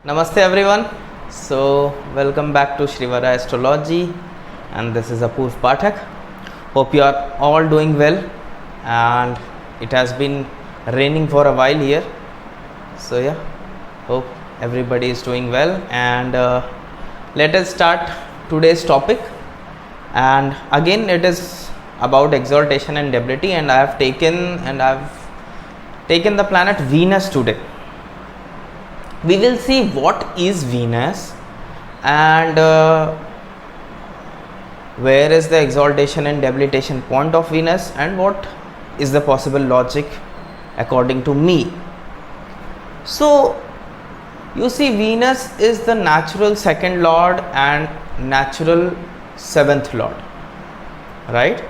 Namaste everyone. So welcome back to Shrivara Astrology, and this is Apurv Pathak. Hope you are all doing well, and it has been raining for a while here. So yeah, hope everybody is doing well, and let us start today's topic. And again it is about exaltation and debility, and I've taken the planet Venus today. We will see what is Venus and where is the exaltation and debilitation point of Venus, and what is the possible logic according to me. So you see, Venus is the natural second lord and natural seventh lord, right?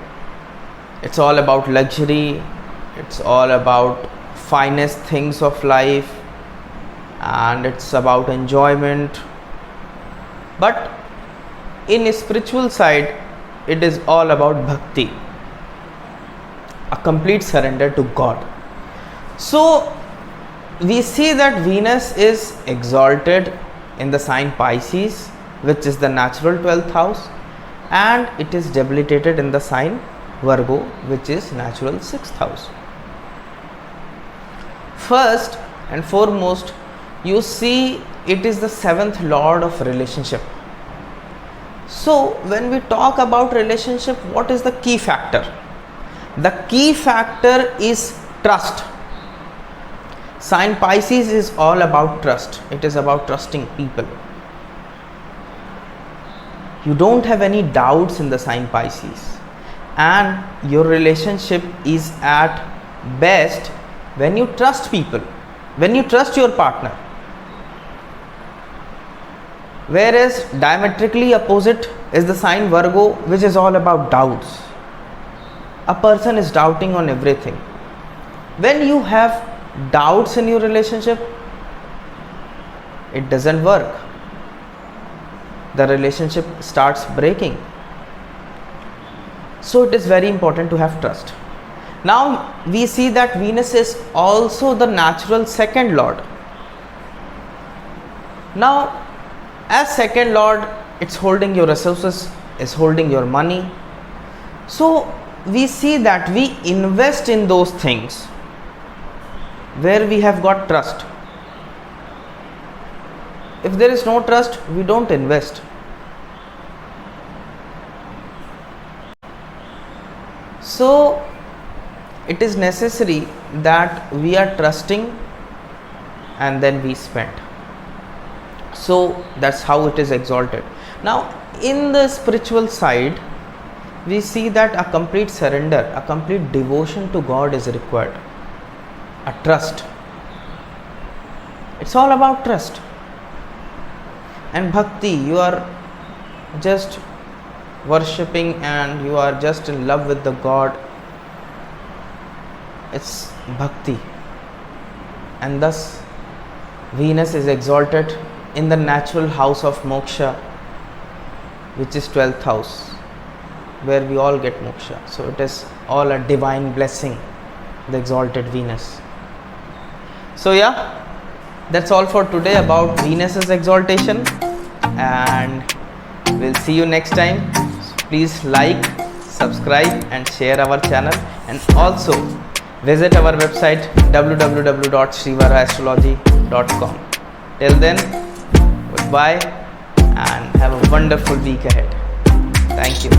It's all about luxury, it's all about finest things of life, and it's about enjoyment. But in a spiritual side, it is all about bhakti, a complete surrender to God. So we see that Venus is exalted in the sign Pisces, which is the natural 12th house, and it is debilitated in the sign Virgo, which is natural 6th house. First and foremost, you see, it is the seventh lord of relationship. So when we talk about relationship, what is the key factor? The key factor is trust. Sign Pisces is all about trust. It is about trusting people. You don't have any doubts in the sign Pisces, and your relationship is at best when you trust people, when you trust your partner. Whereas diametrically opposite is the sign Virgo, which is all about doubts. A person is doubting on everything. When you have doubts in your relationship, it doesn't work. The relationship starts breaking. So it is very important to have trust. Now we see that Venus is also the natural second lord. Now, as second lord, it's holding your resources, it's holding your money. So we see that we invest in those things where we have got trust. If there is no trust, we don't invest. So it is necessary that we are trusting and then we spend. So that's how it is exalted. Now in the spiritual side, we see that a complete surrender, a complete devotion to God is required. A trust. It's all about trust. And bhakti, you are just worshipping and you are just in love with the God. It's bhakti. And thus Venus is exalted in the natural house of moksha, which is 12th house, where we all get moksha. So it is all a divine blessing, the exalted Venus. So yeah, that's all for today about Venus's exaltation, and we'll see you next time. So please like, subscribe and share our channel, and also visit our website www.shrivarastrology.com. Till then, goodbye and have a wonderful week ahead. Thank you.